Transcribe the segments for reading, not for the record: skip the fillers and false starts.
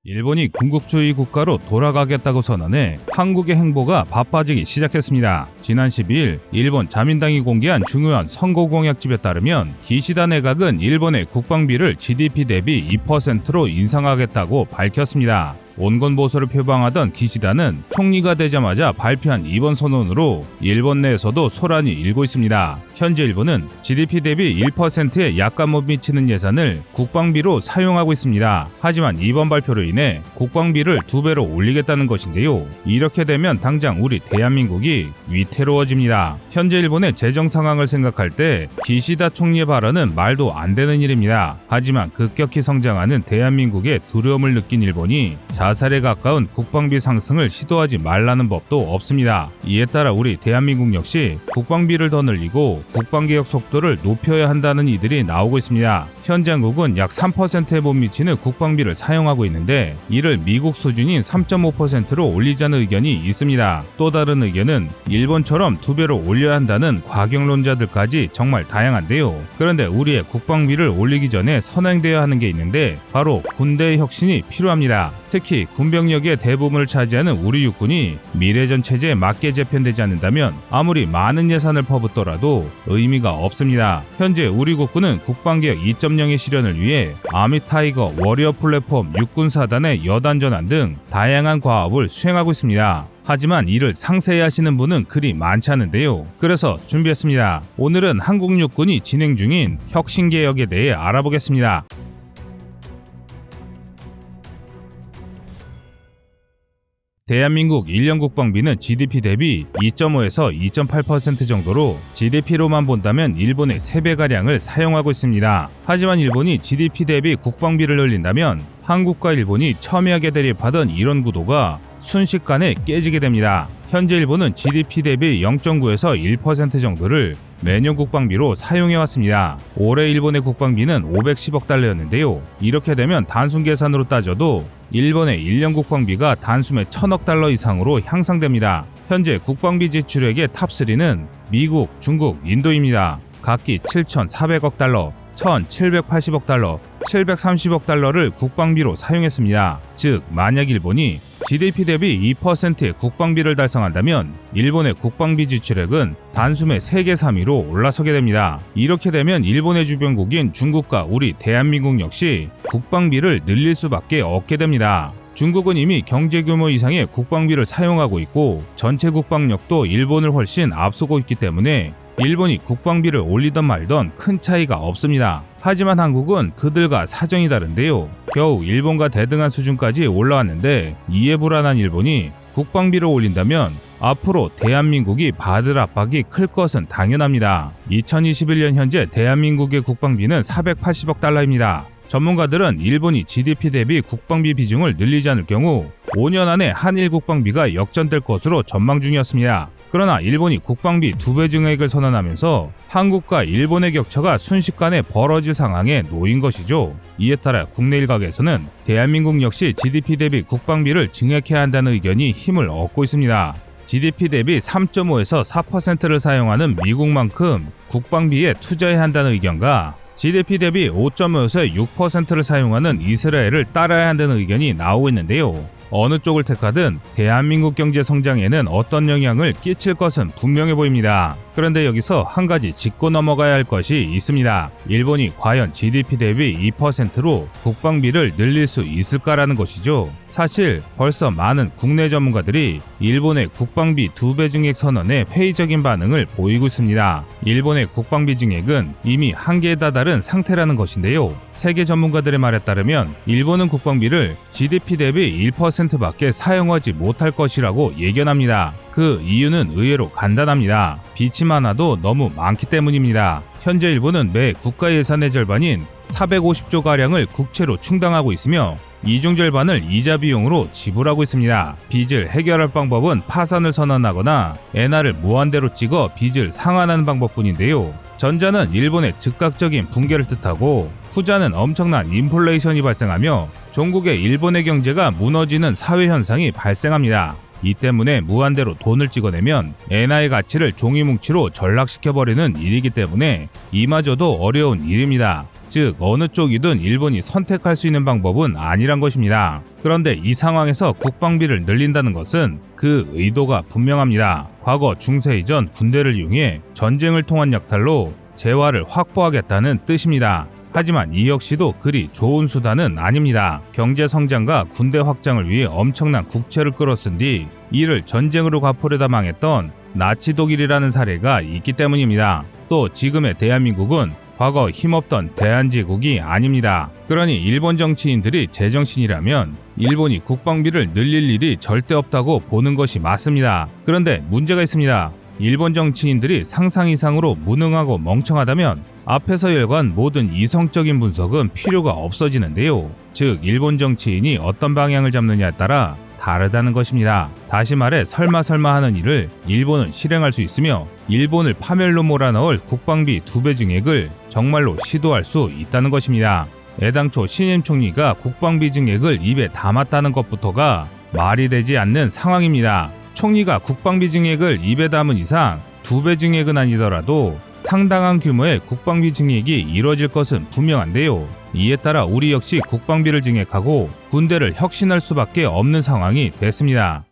일본이 군국주의 국가로 돌아가겠다고 선언해 한국의 행보가 바빠지기 시작했습니다. 지난 12일 일본 자민당이 공개한 중요한 선거 공약집에 따르면 기시다 내각은 일본의 국방비를 GDP 대비 2%로 인상하겠다고 밝혔습니다. 온건 보수를 표방하던 기시다는 총리가 되자마자 발표한 이번 선언으로 일본 내에서도 소란이 일고 있습니다. 현재 일본은 GDP 대비 1%의 약간 못 미치는 예산을 국방비로 사용하고 있습니다. 하지만 이번 발표로 인해 국방비를 2배로 올리겠다는 것인데요. 이렇게 되면 당장 우리 대한민국이 위태로워집니다. 현재 일본의 재정 상황을 생각할 때 기시다 총리의 발언은 말도 안 되는 일입니다. 하지만 급격히 성장하는 대한민국의 두려움을 느낀 일본이 자살에 가까운 국방비 상승을 시도하지 말라는 법도 없습니다. 이에 따라 우리 대한민국 역시 국방비를 더 늘리고 국방개혁 속도를 높여야 한다는 이들이 나오고 있습니다. 현재 한국은 약 3%에 못 미치는 국방비를 사용하고 있는데 이를 미국 수준인 3.5%로 올리자는 의견이 있습니다. 또 다른 의견은 일본처럼 2배로 올려야 한다는 과경론자들까지 정말 다양한데요. 그런데 우리의 국방비를 올리기 전에 선행되어야 하는 게 있는데 바로 군대의 혁신이 필요합니다. 특히 군병력의 대부분을 차지하는 우리 육군이 미래전 체제에 맞게 재편되지 않는다면 아무리 많은 예산을 퍼붓더라도 의미가 없습니다. 현재 우리 국군은 국방개혁 2.0의 실현을 위해 아미타이거 워리어 플랫폼 육군사단의 여단전환 등 다양한 과업을 수행하고 있습니다. 하지만 이를 상세히 아시는 분은 그리 많지 않은데요. 그래서 준비했습니다. 오늘은 한국 육군이 진행 중인 혁신개혁에 대해 알아보겠습니다. 대한민국 1년 국방비는 GDP 대비 2.5에서 2.8% 정도로 GDP로만 본다면 일본의 3배가량을 사용하고 있습니다. 하지만 일본이 GDP 대비 국방비를 늘린다면 한국과 일본이 첨예하게 대립하던 이런 구도가 순식간에 깨지게 됩니다. 현재 일본은 GDP 대비 0.9에서 1% 정도를 매년 국방비로 사용해왔습니다. 올해 일본의 국방비는 510억 달러였는데요. 이렇게 되면 단순 계산으로 따져도 일본의 1년 국방비가 단숨에 1000억 달러 이상으로 향상됩니다. 현재 국방비 지출액의 탑3는 미국, 중국, 인도입니다. 각기 7,400억 달러, 1,780억 달러, 730억 달러를 국방비로 사용했습니다. 즉, 만약 일본이 GDP 대비 2%의 국방비를 달성한다면 일본의 국방비 지출액은 단숨에 세계 3위로 올라서게 됩니다. 이렇게 되면 일본의 주변국인 중국과 우리 대한민국 역시 국방비를 늘릴 수밖에 없게 됩니다. 중국은 이미 경제 규모 이상의 국방비를 사용하고 있고 전체 국방력도 일본을 훨씬 앞서고 있기 때문에 일본이 국방비를 올리던 말던 큰 차이가 없습니다. 하지만 한국은 그들과 사정이 다른데요. 겨우 일본과 대등한 수준까지 올라왔는데 이에 불안한 일본이 국방비를 올린다면 앞으로 대한민국이 받을 압박이 클 것은 당연합니다. 2021년 현재 대한민국의 국방비는 480억 달러입니다. 전문가들은 일본이 GDP 대비 국방비 비중을 늘리지 않을 경우 5년 안에 한일 국방비가 역전될 것으로 전망 중이었습니다. 그러나 일본이 국방비 2배 증액을 선언하면서 한국과 일본의 격차가 순식간에 벌어질 상황에 놓인 것이죠. 이에 따라 국내 일각에서는 대한민국 역시 GDP 대비 국방비를 증액해야 한다는 의견이 힘을 얻고 있습니다. GDP 대비 3.5에서 4%를 사용하는 미국만큼 국방비에 투자해야 한다는 의견과 GDP 대비 5.5에서 6%를 사용하는 이스라엘을 따라야 한다는 의견이 나오고 있는데요. 어느 쪽을 택하든 대한민국 경제 성장에는 어떤 영향을 끼칠 것은 분명해 보입니다. 그런데 여기서 한 가지 짚고 넘어가야 할 것이 있습니다. 일본이 과연 GDP 대비 2%로 국방비를 늘릴 수 있을까라는 것이죠. 사실 벌써 많은 국내 전문가들이 일본의 국방비 2배 증액 선언에 회의적인 반응을 보이고 있습니다. 일본의 국방비 증액은 이미 한계에 다다른 상태라는 것인데요. 세계 전문가들의 말에 따르면 일본은 국방비를 GDP 대비 1%밖에 사용하지 못할 것이라고 예견합니다. 그 이유는 의외로 간단합니다. 빚이 많아도 너무 많기 때문입니다. 현재 일본은 매 국가 예산의 절반인 450조가량을 국채로 충당하고 있으며 이중 절반을 이자 비용으로 지불하고 있습니다. 빚을 해결할 방법은 파산을 선언하거나 엔화를 무한대로 찍어 빚을 상환하는 방법뿐인데요. 전자는 일본의 즉각적인 붕괴를 뜻하고 후자는 엄청난 인플레이션이 발생하며 종국의 일본의 경제가 무너지는 사회 현상이 발생합니다. 이 때문에 무한대로 돈을 찍어내면 엔화의 가치를 종이뭉치로 전락시켜버리는 일이기 때문에 이마저도 어려운 일입니다. 즉 어느 쪽이든 일본이 선택할 수 있는 방법은 아니란 것입니다. 그런데 이 상황에서 국방비를 늘린다는 것은 그 의도가 분명합니다. 과거 중세 이전 군대를 이용해 전쟁을 통한 약탈로 재화를 확보하겠다는 뜻입니다. 하지만 이 역시도 그리 좋은 수단은 아닙니다. 경제 성장과 군대 확장을 위해 엄청난 국채를 끌어쓴 뒤 이를 전쟁으로 갚으려다 망했던 나치 독일이라는 사례가 있기 때문입니다. 또 지금의 대한민국은 과거 힘없던 대한제국이 아닙니다. 그러니 일본 정치인들이 제정신이라면 일본이 국방비를 늘릴 일이 절대 없다고 보는 것이 맞습니다. 그런데 문제가 있습니다. 일본 정치인들이 상상 이상으로 무능하고 멍청하다면 앞에서 열거한 모든 이성적인 분석은 필요가 없어지는데요. 즉 일본 정치인이 어떤 방향을 잡느냐에 따라 다르다는 것입니다. 다시 말해 설마 하는 일을 일본은 실행할 수 있으며 일본을 파멸로 몰아넣을 국방비 2배 증액을 정말로 시도할 수 있다는 것입니다. 애당초 신임 총리가 국방비 증액을 입에 담았다는 것부터가 말이 되지 않는 상황입니다. 총리가 국방비 증액을 입에 담은 이상 2배 증액은 아니더라도 상당한 규모의 국방비 증액이 이뤄질 것은 분명한데요. 이에 따라 우리 역시 국방비를 증액하고 군대를 혁신할 수밖에 없는 상황이 됐습니다.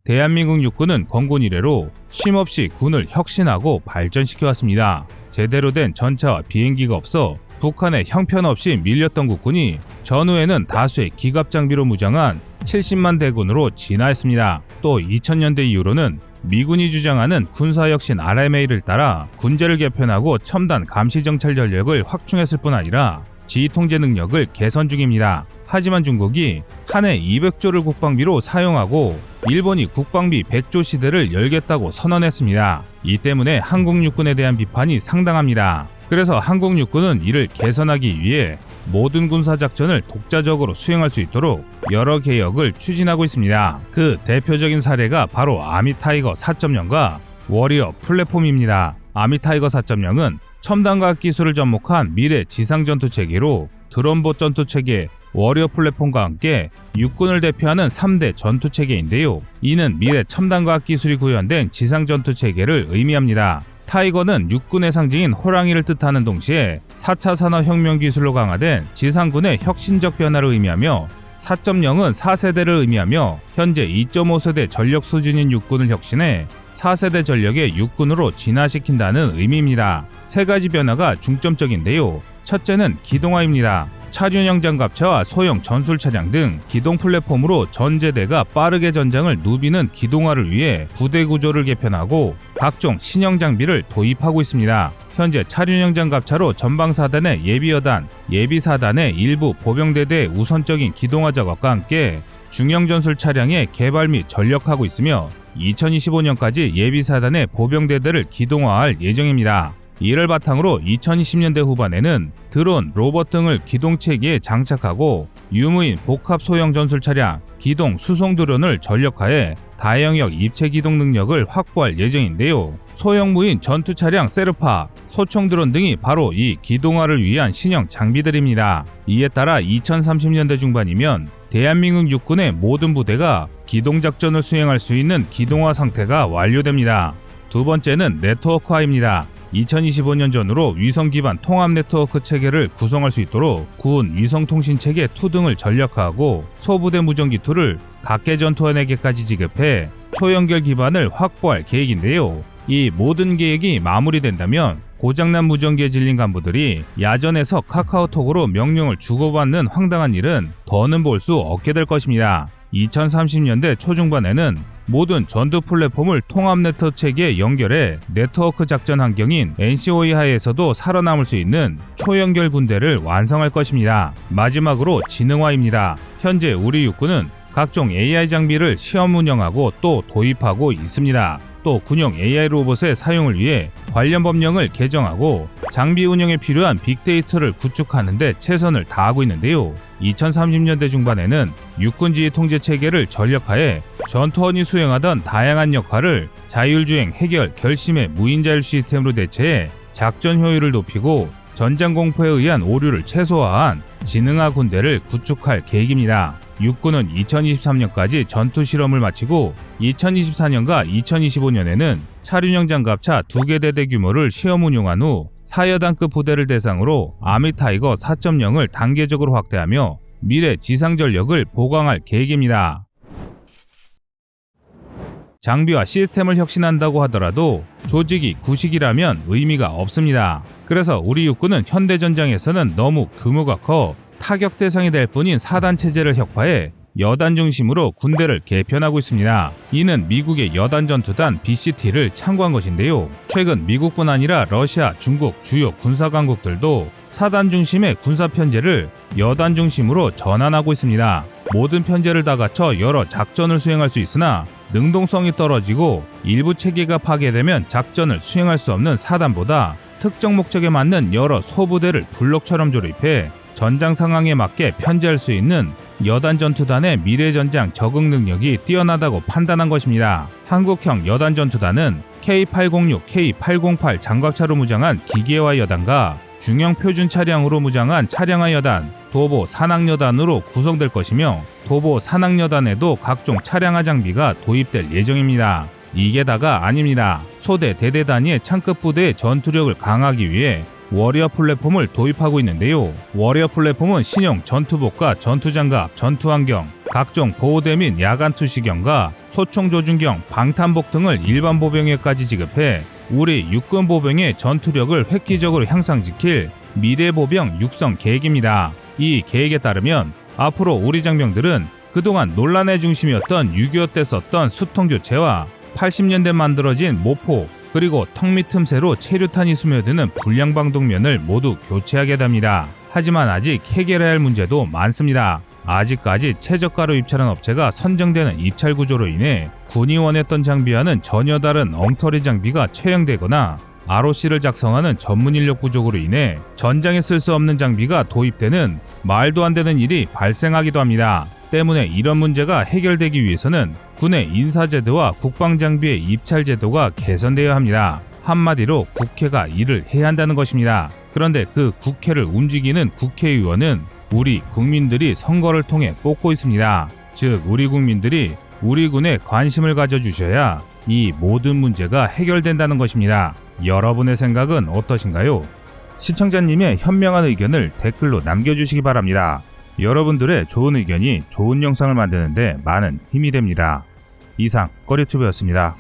대한민국 육군은 건군 이래로 쉼없이 군을 혁신하고 발전시켜왔습니다. 제대로 된 전차와 비행기가 없어 북한에 형편없이 밀렸던 국군이 전후에는 다수의 기갑 장비로 무장한 70만 대군으로 진화했습니다. 또 2000년대 이후로는 미군이 주장하는 군사혁신 RMA를 따라 군제를 개편하고 첨단 감시정찰 전력을 확충했을 뿐 아니라 지휘통제 능력을 개선 중입니다. 하지만 중국이 한 해 200조를 국방비로 사용하고 일본이 국방비 100조 시대를 열겠다고 선언했습니다. 이 때문에 한국 육군에 대한 비판이 상당합니다. 그래서 한국 육군은 이를 개선하기 위해 모든 군사작전을 독자적으로 수행할 수 있도록 여러 개혁을 추진하고 있습니다. 그 대표적인 사례가 바로 아미타이거 4.0과 워리어 플랫폼입니다. 아미타이거 4.0은 첨단과학 기술을 접목한 미래 지상전투체계로 드론봇 전투체계, 워리어 플랫폼과 함께 육군을 대표하는 3대 전투체계인데요. 이는 미래 첨단과학 기술이 구현된 지상전투체계를 의미합니다. 타이거는 육군의 상징인 호랑이를 뜻하는 동시에 4차 산업혁명 기술로 강화된 지상군의 혁신적 변화를 의미하며 4.0은 4세대를 의미하며 현재 2.5세대 전력 수준인 육군을 혁신해 4세대 전력의 육군으로 진화시킨다는 의미입니다. 세 가지 변화가 중점적인데요. 첫째는 기동화입니다. 차륜형 장갑차와 소형 전술 차량 등 기동 플랫폼으로 전제대가 빠르게 전장을 누비는 기동화를 위해 부대 구조를 개편하고 각종 신형 장비를 도입하고 있습니다. 현재 차륜형 장갑차로 전방사단의 예비여단, 예비사단의 일부 보병대대의 우선적인 기동화 작업과 함께 중형 전술 차량의 개발 및 전력하고 있으며 2025년까지 예비사단의 보병대대를 기동화할 예정입니다. 이를 바탕으로 2020년대 후반에는 드론, 로봇 등을 기동체계에 장착하고 유무인 복합 소형 전술 차량, 기동 수송 드론을 전력화해 다영역 입체 기동 능력을 확보할 예정인데요. 소형무인 전투 차량 세르파, 소총 드론 등이 바로 이 기동화를 위한 신형 장비들입니다. 이에 따라 2030년대 중반이면 대한민국 육군의 모든 부대가 기동작전을 수행할 수 있는 기동화 상태가 완료됩니다. 두 번째는 네트워크화입니다. 2025년 전후로 위성 기반 통합 네트워크 체계를 구성할 수 있도록 군 위성통신체계 2 등을 전력화하고 소부대 무전기 2를 각계 전투원에게까지 지급해 초연결 기반을 확보할 계획인데요. 이 모든 계획이 마무리된다면 고장난 무전기에 질린 간부들이 야전에서 카카오톡으로 명령을 주고받는 황당한 일은 더는 볼 수 없게 될 것입니다. 2030년대 초중반에는 모든 전투 플랫폼을 통합 네트워크 체계에 연결해 네트워크 작전 환경인 NCOE 하에서도 살아남을 수 있는 초연결 군대를 완성할 것입니다. 마지막으로 지능화입니다. 현재 우리 육군은 각종 AI 장비를 시험 운영하고 또 도입하고 있습니다. 또 군용 AI 로봇의 사용을 위해 관련 법령을 개정하고 장비 운영에 필요한 빅데이터를 구축하는 데 최선을 다하고 있는데요. 2030년대 중반에는 육군 지휘 통제 체계를 전력화해 전투원이 수행하던 다양한 역할을 자율주행 해결 결심의 무인자율 시스템으로 대체해 작전 효율을 높이고 전장 공포에 의한 오류를 최소화한 지능화 군대를 구축할 계획입니다. 육군은 2023년까지 전투 실험을 마치고 2024년과 2025년에는 차륜형 장갑차 2개 대대 규모를 시험 운용한 후 사여단급 부대를 대상으로 아미타이거 4.0을 단계적으로 확대하며 미래 지상전력을 보강할 계획입니다. 장비와 시스템을 혁신한다고 하더라도 조직이 구식이라면 의미가 없습니다. 그래서 우리 육군은 현대전장에서는 너무 규모가 커 타격 대상이 될 뿐인 사단 체제를 혁파해 여단 중심으로 군대를 개편하고 있습니다. 이는 미국의 여단 전투단 BCT를 참고한 것인데요. 최근 미국뿐 아니라 러시아, 중국 주요 군사 강국들도 사단 중심의 군사 편제를 여단 중심으로 전환하고 있습니다. 모든 편제를 다 갖춰 여러 작전을 수행할 수 있으나 능동성이 떨어지고 일부 체계가 파괴되면 작전을 수행할 수 없는 사단보다 특정 목적에 맞는 여러 소부대를 블록처럼 조립해 전장 상황에 맞게 편제할 수 있는 여단 전투단의 미래 전장 적응 능력이 뛰어나다고 판단한 것입니다. 한국형 여단 전투단은 K806, K808 장갑차로 무장한 기계화 여단과 중형 표준 차량으로 무장한 차량화 여단, 도보 산악여단으로 구성될 것이며 도보 산악여단에도 각종 차량화 장비가 도입될 예정입니다. 이게 다가 아닙니다. 소대 대대 단위의 창급 부대의 전투력을 강화하기 위해 워리어 플랫폼을 도입하고 있는데요. 워리어 플랫폼은 신형 전투복과 전투장갑, 전투환경, 각종 보호대 및 야간 투시경과 소총 조준경, 방탄복 등을 일반 보병에까지 지급해 우리 육군 보병의 전투력을 획기적으로 향상시킬 미래 보병 육성 계획입니다. 이 계획에 따르면 앞으로 우리 장병들은 그동안 논란의 중심이었던 6.25 때 썼던 수통 교체와 80년대 만들어진 모포 그리고 턱 밑 틈새로 체류탄이 스며드는 불량방독면을 모두 교체하게 됩니다. 하지만 아직 해결해야 할 문제도 많습니다. 아직까지 최저가로 입찰한 업체가 선정되는 입찰 구조로 인해 군이 원했던 장비와는 전혀 다른 엉터리 장비가 채용되거나 ROC를 작성하는 전문 인력 부족으로 인해 전장에 쓸 수 없는 장비가 도입되는 말도 안 되는 일이 발생하기도 합니다. 때문에 이런 문제가 해결되기 위해서는 군의 인사제도와 국방장비의 입찰제도가 개선되어야 합니다. 한마디로 국회가 일을 해야 한다는 것입니다. 그런데 그 국회를 움직이는 국회의원은 우리 국민들이 선거를 통해 뽑고 있습니다. 즉 우리 국민들이 우리 군에 관심을 가져주셔야 이 모든 문제가 해결된다는 것입니다. 여러분의 생각은 어떠신가요? 시청자님의 현명한 의견을 댓글로 남겨주시기 바랍니다. 여러분들의 좋은 의견이 좋은 영상을 만드는데 많은 힘이 됩니다. 이상 꺼리튜브였습니다.